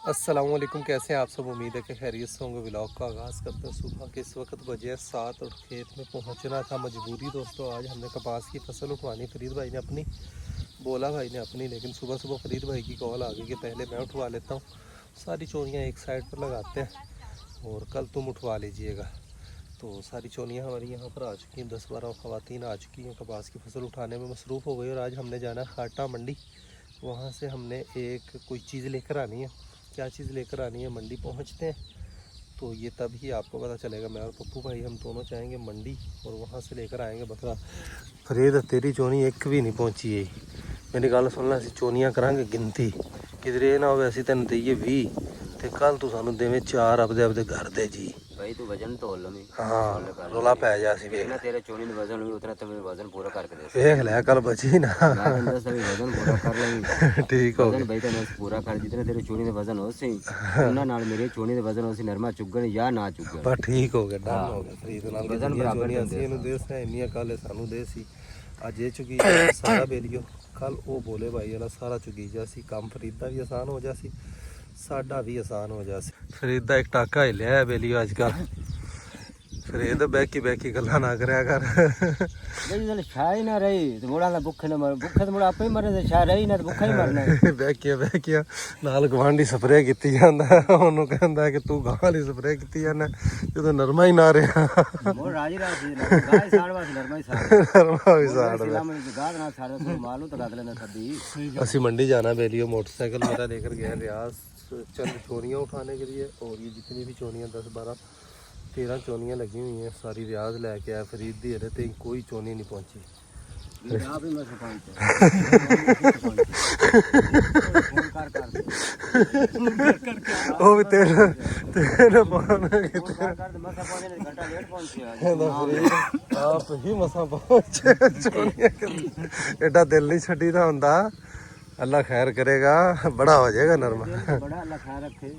अस्सलाम वालेकुम, कैसे हैं आप सब। उम्मीद है कि खैरियत से होंगे। व्लॉग का आगाज़ करते हैं सुबह के। इस वक्त बजे हैं 7 और खेत में पहुंचना था मजबूरी। दोस्तों आज हमने कपास की फसल उठवानी, फरीद भाई ने अपनी, बोला भाई ने अपनी, लेकिन सुबह सुबह फरीद भाई की कॉल आ गई कि पहले मैं उठवा लेता हूँ, सारी चोरियाँ एक साइड पर लगाते हैं और कल तुम उठवा लीजिएगा। तो सारी चोनियाँ हमारी यहाँ पर आ चुकी हैं, 10-12 ख़वातीन आ चुकी हैं, कपास की फसल उठाने में मसरूफ़ हो गई। और आज हमने जाना है खाटा मंडी, वहाँ से हमने एक कोई चीज़ लेकर आनी है। क्या चीज़ लेकर आनी है, मंडी पहुँचते हैं तो ये तभी आपको पता चलेगा। मैं और पप्पू भाई हम दोनों जाएंगे मंडी और वहाँ से लेकर आएंगे बकरा। फरीद तेरी चोनी एक भी नहीं पहुँची है। मेरी गल सुनना, असी चोनियाँ करांगे गिनती, किधरे ना हो ऐसी तेन दईए 20 ते कल तू सानू देवे 4 आपदे घर दे जी। भाई तू वजन तोल लो। हाँ रोला पै जा सी वेख तेरे चोनी में वजन हुई उतना तो वजन पूरा करके दे वेख ले कल बची ना। वजन पूरा कर लेंगे। ठीक हो भाई तो पूरा कर जितने तेरे चोनी दे वजन हो सी उन्ना नाल मेरे चोनी दे वजन हो सी नरमा चुगण या ना चुगण पर ठीक हो गया, डन हो गया। फरीद नाल वजन बराबर ਅਸੀਂ ਇਹਨੂੰ ਦੇ ਸੀ ਇੰਨੀਆਂ ਕੱਲ ਸਾਨੂੰ ਦੇ ਸੀ, ਅੱਜ ਇਹ ਚੁਗੀ ਸਾਰਾ ਬੇਲੀਓ। ਕੱਲ ਉਹ ਬੋਲੇ ਭਾਈ ਵਾਲਾ ਸਾਰਾ ਚੁਗੀ ਜਾ ਸੀ, ਕੰਮ ਫਰੀਦ ਦਾ ਵੀ ਆਸਾਨ ਹੋ ਜਾ ਸੀ, ਸਾਡਾ ਵੀ ਆਸਾਨ ਹੋ ਜਾ ਸੀ। ਫਰੀਦ ਦਾ ਇੱਕ ਟਾਕਾ ਹੀ ਲਿਆ ਬੇਲੀਓ ਅੱਜ ਕੱਲ। फरीद बैकी गल्ला ना करया कर। जल छाई ना रही तो मुड़ा ना भूखे ना मर, भूखे तो मुड़ा आपे ही मरे, छा रही ना तो भूखा ही मरना। बैकिया नाल गवांडी स्प्रे कीती जांदा, ओनू कहंदा कि तू गां वाली स्प्रे कीती जाना ਜਦੋਂ ਨਰਮਾ ਹੀ ਨਾ ਰਿਹਾ। ਮੋਰ ਰਾਜੀ ਰਾਜੀ ਗਾਇ ਸਾੜਵਾ ਸੀ ਨਰਮਾ ਹੀ ਸਾੜ, ਨਰਮਾ ਵੀ ਸਾੜ ਦੇ ਮੈਂ ਗਾਦ ਨਾ ਸਾੜ ਤੋਂ ਮਾਲੂ ਤਗਾ ਲੈਣਾ ਸਦੀ। ਅਸੀਂ मंडी जाना बेलियो, मोटरसाइकिल मेरा लेकर गया रियाज चंद चोनियाँ उठाने के लिए। और ये जितनी भी चोनियाँ 10-12-13 चोनियाँ लगी हुई हैं, सारी रियाज लेके आया। फरीद दी अरे तो कोई चोनी नहीं पहुंची। वो भी तेरे आप ही मसा पहुंचे। एडा दिल नहीं छड़ी दा हुंदा। अल्लाह खैर करेगा, बड़ा हो जाएगा नरमा। बड़ा अल्लाह खैर रखे।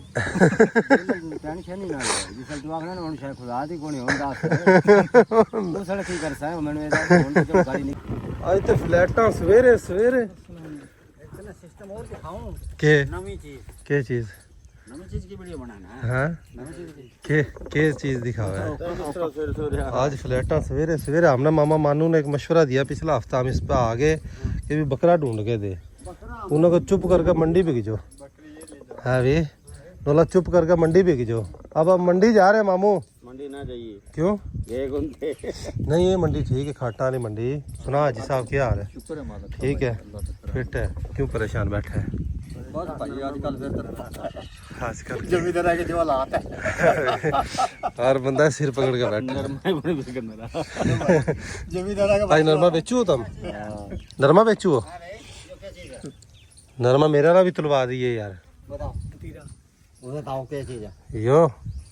टेंशन ही ना ले जिसल तू आखना हुन शायद खुदा दी कोनी होंदा तू साले की कर सा मैनू एदा हुन तो गाड़ी नहीं। आज तो फ्लैटां सवेरे इतना सिस्टम और दिखाऊं के नवी चीज नवी चीज की वीडियो बनाना है। हां नवी चीज के चीज दिखावा है आज फ्लैटां सवेरे हमने मामा मानू ने एक मशवरा दिया पिछला हफ्ता, हम इस पे आ गए कि भी बकरा ढूंढ के दे, उन्होंने को चुप करके मंडी बिक जाओ। हाँ भी बोला चुप करके मंडी बिक जाओ। अब हम मंडी जा रहे हैं मामू। मंडी ना जाइए क्यों? ये नहीं ये मंडी ठीक है, खाटा वाली मंडी। सुना हाजी साहब क्या हाल है? शुक्र है मालिक ठीक है, फिट है, क्यों परेशान बैठा है? बस भाई आजकल आजकल जमींदार के जो हालात है हर बंदा सिर पकड़ के बैठा है। जमींदार आज नरमा बेचू तुम? नरमा बेचू हो? नरमा मेरा ना भी तुलवा दिए यार। बताओ बताओ क्या चीज है यो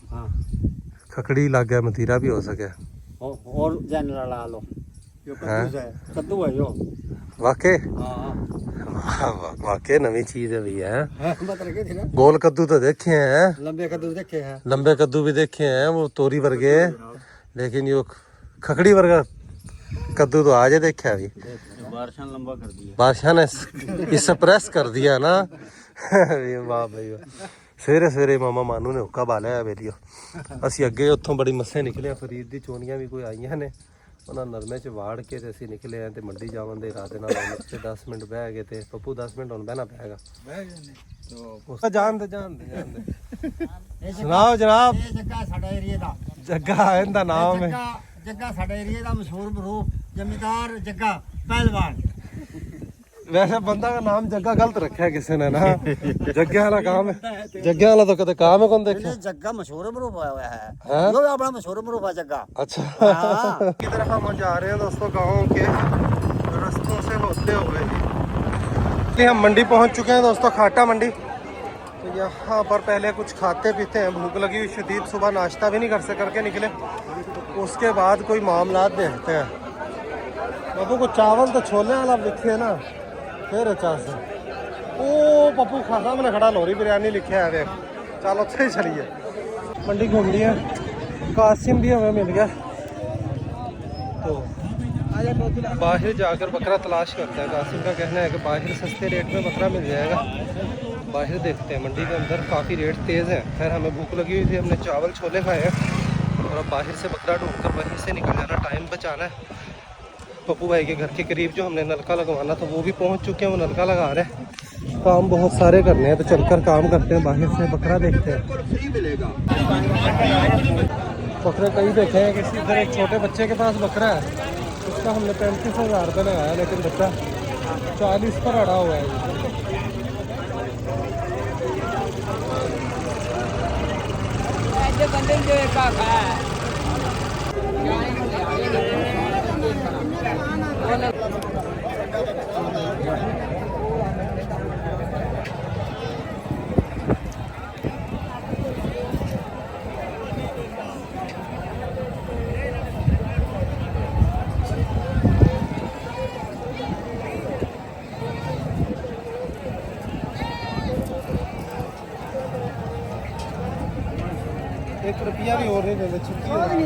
हाँ खकड़ी लग गया, मतीरा भी हो सके और जनरल ला लो यो कद्दू है यो वाकई। हाँ वाकई नवी चीज है भैया। बता रहे थे ना गोल कद्दू तो देखे हैं, लंबे कद्दू देखे हैं, लंबे कद्दू भी देखे हैं, वो तोरी वर्गे, लेकिन यो खकड़ी वर्गा कद्दू तो आज देखा अभी। बारिशां लंबा कर दिया, बादशाह ने इस प्रेस कर दिया ना। वाह भाई वाह। सवेरे मामा मानू ने हुक्का बालिया बेलियो। असी अगे उत्थों बड़ी मस्से निकले, फरीद दी चोनियां भी कोई आईयां ने, उन्होंने नरमे च वाड़ के ते असी निकले हैं ते मंडी जावन दे इरादे नाल। 10 मिनट बह गए थे पप्पू, 10 मिनट हुण बहना पैगा। तो जान दे सुनाओ जनाब। ये जग्गा साडा एरिया दा जग्गा इनदा नाम है, जग्गा साडा एरिया दा मशहूर मरूफ जमींदार जग्गा पहलवान। वैसे बंदा का नाम जग्गा गलत रखा है किसी ने ना। जग्गे वाला काम है, जग्गे वाला तो कदे काम है कौन देखे। जग्गा मशहूर मरूफ आया है, हाँ? यो अपना मशहूर मरूफ है जग्गा। अच्छा की तरफ हम जा रहे हैं दोस्तों, गाँव के रास्तों से होते हुए हम मंडी पहुंच चुके हैं दोस्तों, खाटा मंडी। तो यहाँ पर पहले कुछ खाते पीते हैं, भूख लगी हुई शदीद, सुबह नाश्ता भी नहीं घर से करके निकले। उसके बाद कोई मामला देखते हैं। बाबू को चावल तो छोले वाला लिखे ना, फिर अच्छा से ओ पप्पू खासा मैंने खड़ा लोरी बिरयानी लिखे है देख। चलो अच्छे ही चलिए, मंडी घूम ली है, कासिम भी हमें मिल गया। तो बाहर जाकर बकरा तलाश करता है। कासिम का कहना है कि बाहर सस्ते रेट में बकरा मिल जाएगा, बाहर देखते हैं, मंडी के अंदर काफ़ी रेट तेज़ है। खैर हमें भूख लगी हुई थी, हमने चावल छोले खाए हैं और अब बाहर से बकरा ढूंढकर वहीं से निकल जाना, टाइम बचाना है। पप्पू भाई के घर के करीब जो हमने नलका लगवाना था वो भी पहुंच चुके हैं, वो नलका लगा रहे हैं। काम बहुत सारे करने हैं तो चलकर काम करते हैं, बाहर से बकरा देखते हैं। बकरे कई देखे हैं, किसी इधर एक छोटे बच्चे के पास बकरा है, उसका हमने 35,000 रुपये लगाया, लेकिन बच्चा 40 पर अड़ा हुआ है। एक रुपया भी और नहीं देते, छुट्टी है। ये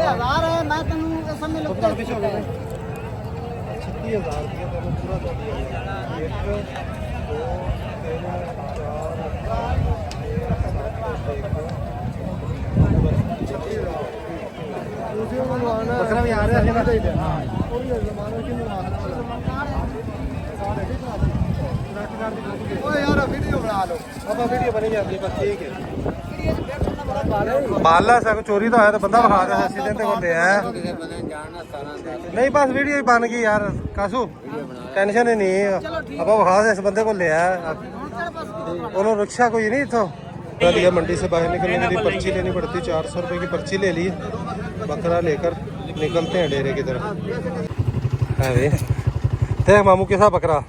1000 है, मैं तनु सब में लोग 36,000 रुपये तैਨੂੰ पूरा दे दिया। 1 2 3 4 बकरा भी आ रहा है यार, वीडियो बना लो। अब वीडियो बनी जाती है, बस ठीक है। बाला सक चोरी तो आया तो बंदा बखा रहा है, सीधे को ले आया नहीं, बस वीडियो ही बन गई यार कासू, टेंशन ही नहीं। अब बखा इस बंदे को ले आया, बोलो रिक्शा कोई नहीं तो लिया। मंडी से बाहर निकलने के लिए पर्ची लेनी पड़ती, 400 रुपये की पर्ची ले ली। बकरा लेकर निकलते हैं डेरे की तरफ। अरे देख मामू कैसा बकरा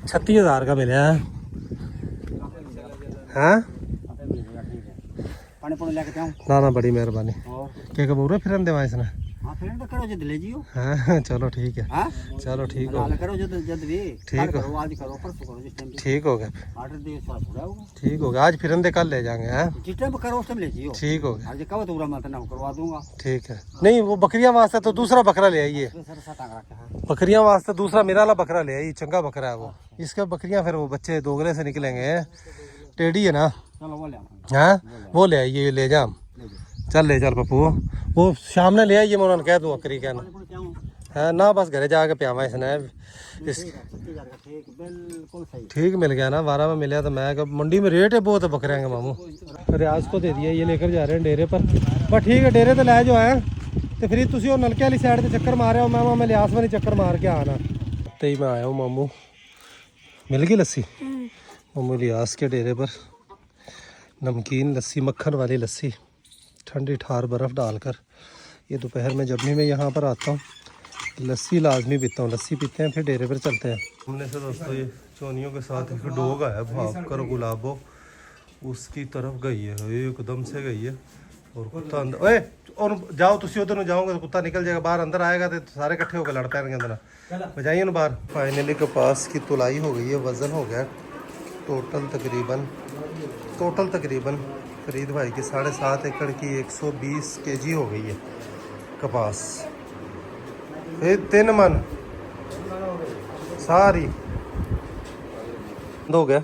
36,000 का मिला है। हाँ ना ना, बड़ी मेहरबानी। क्या कबूर है फिर देवा इसने? हाँ चलो ठीक है, चलो ठीक हो, ठीक हो, ठीक हो गया, ठीक हो गया। आज फिर कल ले जाएंगे। ठीक हो गया, ठीक है। नहीं वो बकरियां वास्ते तो दूसरा बकरा ले आइए, बकरियां वास्ते दूसरा मेरा वाला बकरा ले आइए, चंगा बकरा है वो। इसके बकरियां फिर वो बच्चे दोगले से निकलेंगे, टेढ़ी है ना। हाँ वो ले आइए, ले जा, चल ले चल पप्पू, वो शाम ने ले आइए, मैं उन्होंने कह दूँ करी कहना है ना, बस घरे जाके प्यावा इसने। ठीक मिल गया ना, 12 में मिला तो मैं मंडी में रेट है बहुत है बकरे के मामू। रियाज को दे दिया, ये लेकर जा रहे हैं डेरे पर। बस ठीक है, डेरे तो लै जो आए तो फिर तुम नलके वाली साइड से चक्कर मारे हो, मैं लियास वाली चक्कर मार के आना तो ही मैं आया हूँ। मामू मिल गई लस्सी, मामू लियास के डेरे पर नमकीन लस्सी, मक्खन वाली लस्सी, ठंडी ठार बर्फ़ डालकर। ये दोपहर में जब भी मैं यहाँ पर आता हूँ लस्सी लाजमी पीता हूँ, लस्सी पीते हैं फिर डेरे पर चलते हैं। हमने से दोस्तों ये चोनियों के साथ एक डॉग आया भाग कर, गुलाबो उसकी तरफ गई है, एकदम से गई है। और कुत्ता अंदर, ओए और जाओ तुम उधर जाओगे तो कुत्ता निकल जाएगा, बाहर अंदर आएगा तो सारे इकट्ठे होकर लड़ पैनगे अंदर, बजाइए ना बाहर। फाइनली कपास की तुलाई हो गई है, वज़न हो गया टोटल तकरीबन फरीद भाई की 7.5 एकड़ की 120 kg हो गई है कपास। 3 मन सारी हो गया।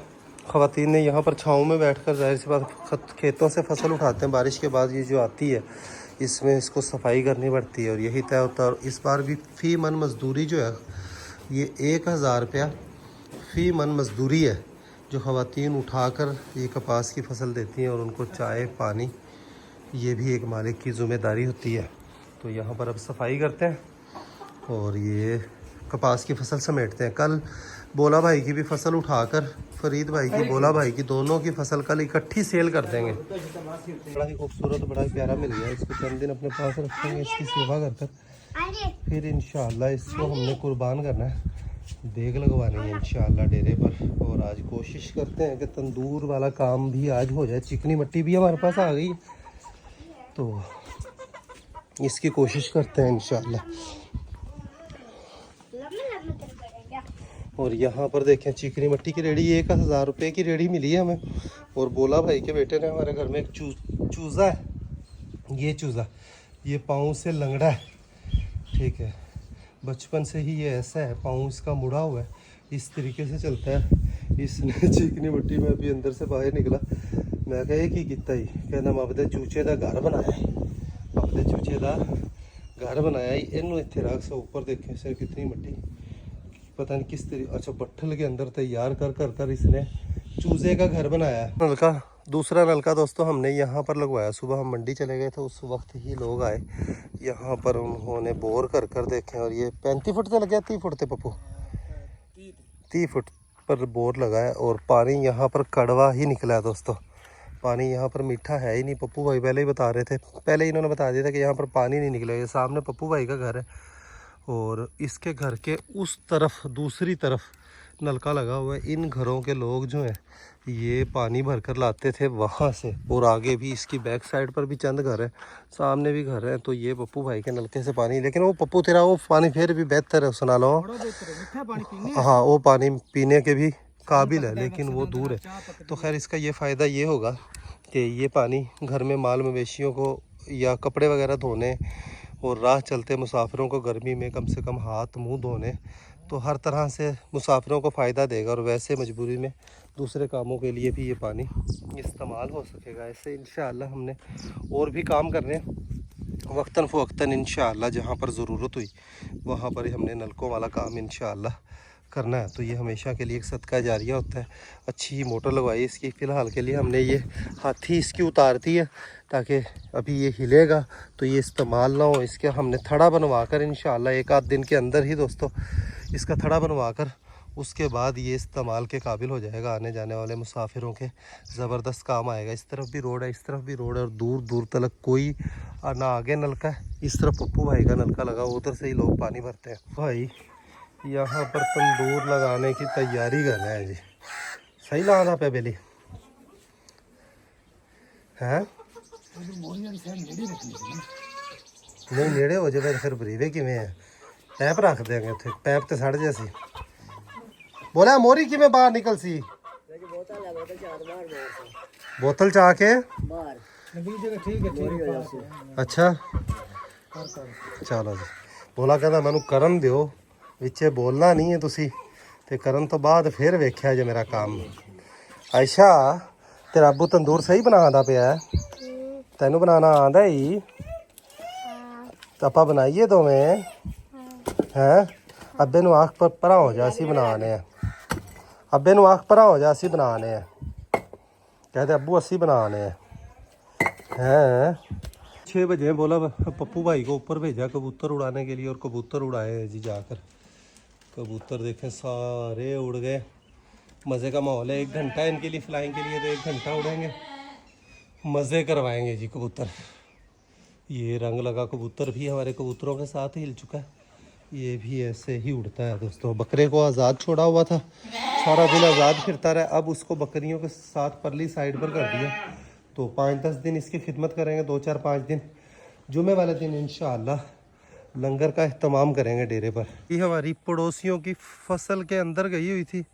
ख़वातीन ने यहाँ पर छाँव में बैठकर जाहिर सी बात खेतों से फसल उठाते हैं, बारिश के बाद ये जो आती है इसमें इसको सफाई करनी पड़ती है और यही तय होता है। और इस बार भी फ़ी मन मजदूरी जो है ये 1000 रुपया फ़ी मन मजदूरी है जो ख़वातीन उठाकर ये कपास की फसल देती हैं, और उनको चाय पानी ये भी एक मालिक की ज़िम्मेदारी होती है। तो यहाँ पर अब सफाई करते हैं और ये कपास की फसल समेटते हैं। कल बोला भाई की भी फसल उठाकर फरीद भाई की, बोला भाई की, दोनों की फसल कल इकट्ठी सेल कर देंगे। बड़ा ही खूबसूरत, बड़ा ही प्यारा मिल गया। इसको चंद दिन अपने पास रखेंगे, इसकी सेवा कर फिर इंशाल्लाह इसको हमने कुर्बान करना है, देग लगवानी है इंशाल्लाह डेरे पर। और आज कोशिश करते हैं कि तंदूर वाला काम भी आज हो जाए। चिकनी मिट्टी भी हमारे पास आ गई तो इसकी कोशिश करते हैं इंशाल्लाह। और यहाँ पर देखें चिकनी मिट्टी की रेडी 1000 रुपये की रेडी मिली है हमें। और बोला भाई के बेटे ने हमारे घर में एक चूज़ा है, ये चूज़ा ये पाँव से लंगड़ा है, ठीक है, बचपन से ही ये ऐसा है, पाँव इसका मुड़ा हुआ है, इस तरीके से चलता है। इसने चिकनी मिट्टी में अभी अंदर से बाहर निकला, मैं कहा की किता ही कहना मैं अपने चूचे का घर बनाया है, अपने चूचे का घर बनाया ही इनू इतने रख सो ऊपर देखे सर कितनी मिट्टी, पता नहीं किस तरीके, अच्छा बट्ठल के अंदर तैयार कर कर कर इसने चूजे का घर बनाया है। नलका, दूसरा नलका दोस्तों हमने यहाँ पर लगवाया। सुबह हम मंडी चले गए थे, उस वक्त ही लोग आए यहाँ पर, उन्होंने बोर कर कर देखे और ये 35 फुट से लग गया, 30 फुट थे पप्पू, 30 फुट पर बोर लगा है। और पानी यहाँ पर कड़वा ही निकला है दोस्तों, पानी यहाँ पर मीठा है ही नहीं। पप्पू भाई पहले ही बता रहे थे, पहले ही इन्होंने बता दिया था कि यहाँ पर पानी नहीं निकलेगा। ये सामने पप्पू भाई का घर है और इसके घर के उस तरफ दूसरी तरफ नलका लगा हुआ है। इन घरों के लोग जो हैं ये पानी भर कर लाते थे वहाँ से, और आगे भी इसकी बैक साइड पर भी चंद घर है, सामने भी घर है। तो ये पप्पू भाई के नलके से पानी, लेकिन वो पप्पू तेरा वो पानी फिर भी बेहतर है सुना लो, हाँ वो पानी पीने के भी काबिल है, लेकिन वो दूर है। तो खैर इसका ये फ़ायदा ये होगा कि ये पानी घर में माल मवेशियों को या कपड़े वगैरह धोने और राह चलते मुसाफिरों को गर्मी में कम से कम हाथ मुंह धोने, तो हर तरह से मुसाफिरों को फ़ायदा देगा। और वैसे मजबूरी में दूसरे कामों के लिए भी ये पानी इस्तेमाल हो सकेगा। ऐसे इंशाअल्लाह हमने और भी काम करने वक्तन फ़वक्तन इंशाअल्लाह, जहाँ पर ज़रूरत हुई वहाँ पर ही हमने नलकों वाला काम इंशाअल्लाह करना है। तो ये हमेशा के लिए एक सदका जारिया होता है। अच्छी मोटर लगवाई इसकी, फ़िलहाल के लिए हमने ये हाथी इसकी उतार दी है ताकि अभी ये हिलेगा तो ये इस्तेमाल ना हो। इसके हमने थड़ा बनवा कर इंशाअल्लाह एक आध दिन के अंदर ही दोस्तों इसका थड़ा बनवा कर उसके बाद ये इस्तेमाल के काबिल हो जाएगा। आने जाने वाले मुसाफिरों के ज़बरदस्त काम आएगा। इस तरफ भी रोड है, इस तरफ भी रोड है, और दूर दूर तक कोई ना आगे नलका है। इस तरफ पप्पू भाई का नलका लगा, उधर से ही लोग पानी भरते हैं। भाई यहाँ पर तंदूर लगाने की तैयारी कर रहे हैं जी। सही लगा था पेबेली है नहीं नेड़े हो जाए फिर बरीवे किमें है, पैप रख देंगे उत्थे, पैप तो सड़ जैसी बोला मोरी किमें बाहर निकल सी, बोतल चाह के अच्छा चलो जी। बोला कहता मैनू करन दिओ, विचे बोलना नहीं है तुसी, ते करन तो बाद फिर वेख्या जे मेरा काम। अच्छा तेरा अबू तंदूर सही बनादा पिया है, तेनू बनाना आंदा ही, तपा बनाइए दोवें हैं। अब्बे नू आख पर परा हो जा, असी बनाने हैं, अब्बे नू आख परा हो जा, असी बनाने हैं। कहते अब्बू असी बनाने हैं। 6 बजे बोला पप्पू भाई को ऊपर भेजा कबूतर उड़ाने के लिए, और कबूतर उड़ाए जी जाकर। कबूतर देखें सारे उड़ गए, मज़े का माहौल है। 1 घंटा इनके लिए फ्लाइंग के लिए, तो 1 घंटा उड़ेंगे, मज़े करवाएंगे जी कबूतर। ये रंग लगा कबूतर भी हमारे कबूतरों के साथ हिल चुका है, ये भी ऐसे ही उड़ता है दोस्तों। बकरे को आज़ाद छोड़ा हुआ था, सारा दिन आज़ाद फिरता रहा, अब उसको बकरियों के साथ परली साइड पर कर दिया। तो 5-10 दिन इसकी खिदमत करेंगे, 2-4-5 दिन, जुमे वाले दिन इंशाअल्लाह लंगर का एहतमाम करेंगे डेरे पर। ये हमारी पड़ोसियों की फसल के अंदर गई हुई थी,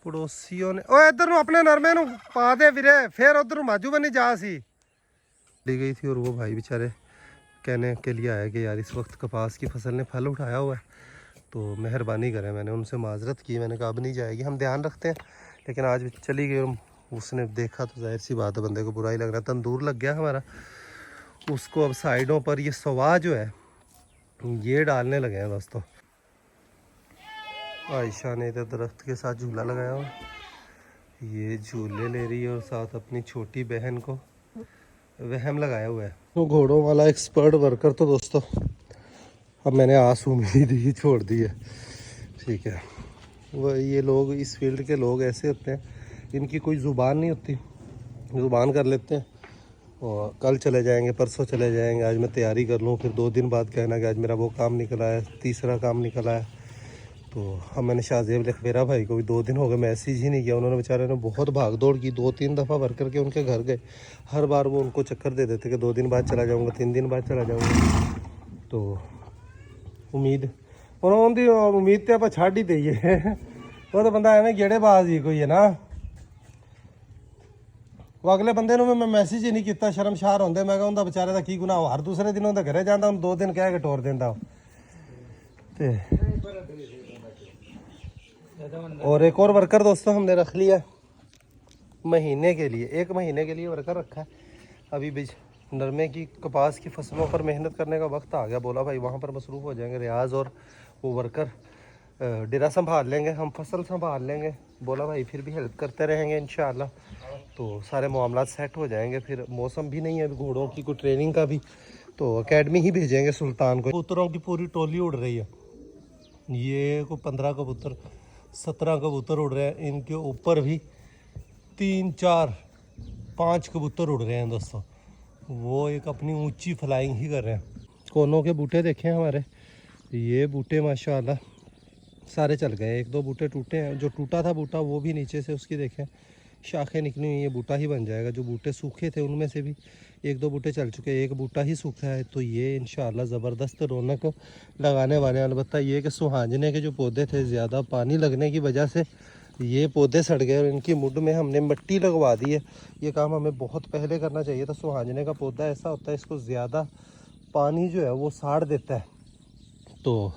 पड़ोसियों ने ओ इधर अपने नरमे नू पा दे वीरे, फिर उधर माजू बनी जा सी ली गई थी। और वो भाई बेचारे कहने के लिए आया कि यार इस वक्त कपास की फसल ने फल उठाया हुआ है, तो मेहरबानी करें। मैंने उनसे माजरत की, मैंने कहा अब नहीं जाएगी, हम ध्यान रखते हैं, लेकिन आज चली गई। और उसने देखा तो जाहिर सी बात है बंदे को बुरा ही लग रहा है। तंदूर लग गया हमारा, उसको अब साइडों पर ये सवा जो है ये डालने लगे हैं दोस्तों। आयशा ने इधर दरख्त के साथ झूला लगाया हुआ, ये झूले ले रही है और साथ अपनी छोटी बहन को वहम लगाया हुआ है। तो घोड़ों वाला एक्सपर्ट वर्कर तो दोस्तों अब मैंने आस उम्मीद ही छोड़ दी है, ठीक है। वो ये लोग इस फील्ड के लोग ऐसे होते हैं, इनकी कोई ज़ुबान नहीं होती, ज़ुबान कर लेते हैं और कल चले जाएंगे, परसों चले जाएंगे, आज मैं तैयारी कर लूँ, फिर 2 दिन बाद कहना कि आज मेरा वो काम निकला है, तीसरा काम निकला है। तो हम मैंने शाहजेब लखवेरा भाई को भी 2 दिन हो गए मैसेज ही नहीं किया, उन्होंने बेचारे ने बहुत भाग दौड़ की, 2-3 दफ़ा भर करके उनके घर गए। हर बार वो उनको चक्कर दे देते कि 2 दिन बाद चला जाऊँगा, 3 दिन बाद चला जाऊँगा। तो उम्मीद उन्होंने उम्मीद तो आप छड़ ही दईए, वो तो बंदा एवं गेड़ेबाज ही कोई है ना। वो अगले बंदे मैं मैसेज ही नहीं किया, शर्मशार होंगे। मैं कहूँ बेचारे का की गुनाह, हर दूसरे दिन उन्हें घरे जाता, 2 दिन कह के टोर देंदा। और एक और वर्कर दोस्तों हमने रख लिया महीने के लिए, 1 महीने के लिए वर्कर रखा है। अभी बीज नरमे की कपास की फसलों पर मेहनत करने का वक्त आ गया। बोला भाई वहाँ पर मसरूफ़ हो जाएंगे, रियाज और वो वर्कर डेरा संभाल लेंगे, हम फसल संभाल लेंगे। बोला भाई फिर भी हेल्प करते रहेंगे इंशाल्लाह, तो सारे मामला सेट हो जाएंगे। फिर मौसम भी नहीं है अभी घोड़ों की कोई ट्रेनिंग का भी, तो एकेडमी ही भेजेंगे सुल्तान को। कबूतरों की पूरी टोली उड़ रही है, ये को 15 कबूतर 17 कबूतर उड़ रहे हैं। इनके ऊपर भी 3 4 5 कबूतर उड़ रहे हैं दोस्तों। वो एक अपनी ऊंची फ्लाइंग ही कर रहे हैं। कोनों के बूटे देखें हमारे, ये बूटे माशाल्लाह सारे चल गए। 1 2 बूटे टूटे हैं, जो टूटा था बूटा वो भी नीचे से उसकी देखें शाखें निकली हुई, ये बूटा ही बन जाएगा। जो बूटे सूखे थे उनमें से भी 1 2 बूटे चल चुके हैं, 1 बूटा ही सूखा है। तो ये इंशाल्लाह ज़बरदस्त रौनक लगाने वाले हैं। अलबत्ता ये कि सुहांजने के जो पौधे थे ज़्यादा पानी लगने की वजह से ये पौधे सड़ गए और इनकी मुड में हमने मिट्टी लगवा दी है। ये काम हमें बहुत पहले करना चाहिए था। सुहांजने का पौधा ऐसा होता है, इसको ज़्यादा पानी जो है वो साड़ देता है। तो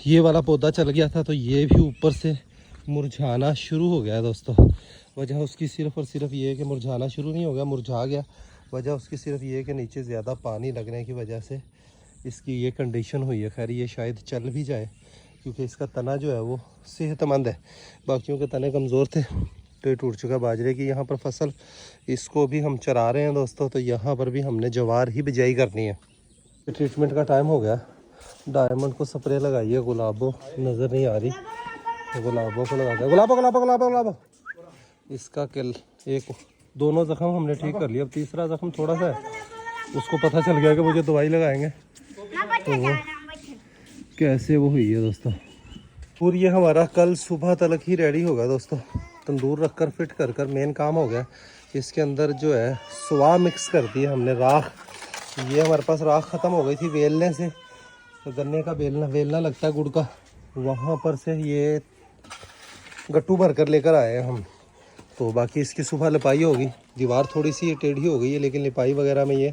ये वाला पौधा चल गया था, तो ये भी ऊपर से मुरझाना शुरू हो गया है दोस्तों। वजह उसकी सिर्फ़ और सिर्फ ये है कि मुरझाना शुरू नहीं हो गया, मुरझा गया। वजह उसकी सिर्फ ये है कि नीचे ज़्यादा पानी लगने की वजह से इसकी ये कंडीशन हुई है। खैर ये शायद चल भी जाए, क्योंकि इसका तना जो है वो सेहतमंद है। बाकियों के तने कमज़ोर थे, तो ये टूट चुका। बाजरे की यहाँ पर फसल, इसको भी हम चरा रहे हैं दोस्तों। तो यहाँ पर भी हमने जवार ही बिजाई करनी है। ट्रीटमेंट का टाइम हो गया। डायमंड को स्प्रे लगाइए, गुलाबों नज़र नहीं आ रही, गुलाबों को लगा दिया। गुलाबो गुलाबो गुलाबो गुलाबो इसका किल एक दोनों ज़ख्म हमने ठीक कर लिया। अब तीसरा ज़ख्म थोड़ा सा है, उसको पता चल गया कि मुझे दवाई लगाएंगे, तो वो कैसे वो हुई है दोस्तों। और ये हमारा कल सुबह तक ही रेडी होगा दोस्तों। तंदूर रख कर फिट कर कर मेन काम हो गया। इसके अंदर जो है सुहा मिक्स कर दी है हमने, राख। ये हमारे पास राख ख़त्म हो गई थी वेलने से, तो गन्ने का वेलना लगता है गुड़ का, वहाँ पर से ये गट्टू भर कर लेकर आए हैं हम। तो बाकी इसकी सुबह लिपाई होगी। दीवार थोड़ी सी ये टेढ़ी हो गई है, लेकिन लिपाई वगैरह में ये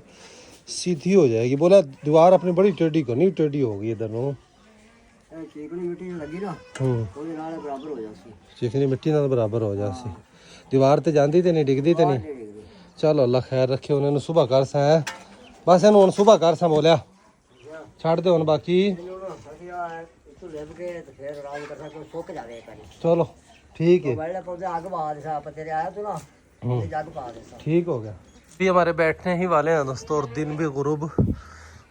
सीधी हो जाएगी। बोला दीवार अपनी बड़ी टेढ़ी करनी, टेढ़ी होगी इधर नो चिकनी मिट्टी लगी ना, ਉਹਦੇ ਨਾਲ ਬਰਾਬਰ ਹੋ ਜਾਸੀ। चिकनी मिट्टी नाल बराबर हो जासी। दीवार ते जांदी ते नहीं डिगदी ते नहीं। चलो अल्लाह खैर रखे। उन्होंने सुबह कर सा है, बस इन्हू हुण सुबह कर सा बोलिया छड़ दे हुण। बाकी चलो ठीक है, ठीक हो गया। भी हमारे बैठने ही वाले हैं दोस्तों, और दिन भी गुरूब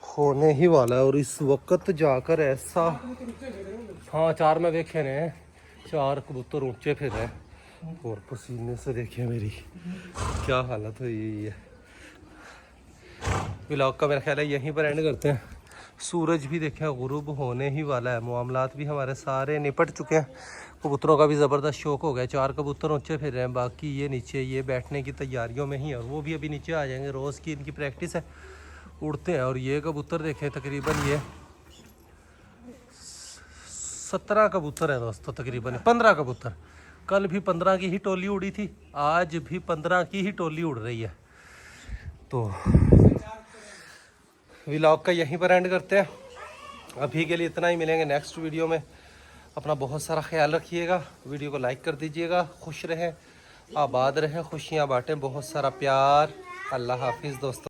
होने ही वाला है। और इस वक्त जाकर ऐसा, हाँ 4 में देखे ने 4 कबूतर ऊंचे फिर रहे, और पसीने से देखिए मेरी क्या हालत हुई है। व्लॉग का मेरा ख्याल है यहीं पर एंड करते हैं। सूरज भी देखें गुरूब होने ही वाला है। मामलात भी हमारे सारे निपट चुके हैं। कबूतरों का भी ज़बरदस्त शौक हो गया। 4 कबूतर ऊंचे फिर रहे हैं, बाकी ये नीचे ये बैठने की तैयारियों में ही है, और वो भी अभी नीचे आ जाएंगे। रोज़ की इनकी प्रैक्टिस है, उड़ते हैं। और ये कबूतर देखें तकरीबन ये 17 कबूतर हैं दोस्तों, तकरीबन 15 कबूतर। कल भी 15 की ही टोली उड़ी थी, आज भी 15 की ही टोली उड़ रही है। तो व्लॉग का यहीं पर एंड करते हैं। अभी के लिए इतना ही, मिलेंगे नेक्स्ट वीडियो में। अपना बहुत सारा ख्याल रखिएगा, वीडियो को लाइक कर दीजिएगा। खुश रहें, आबाद रहें, खुशियाँ बांटें, बहुत सारा प्यार। अल्लाह हाफिज़ दोस्तों।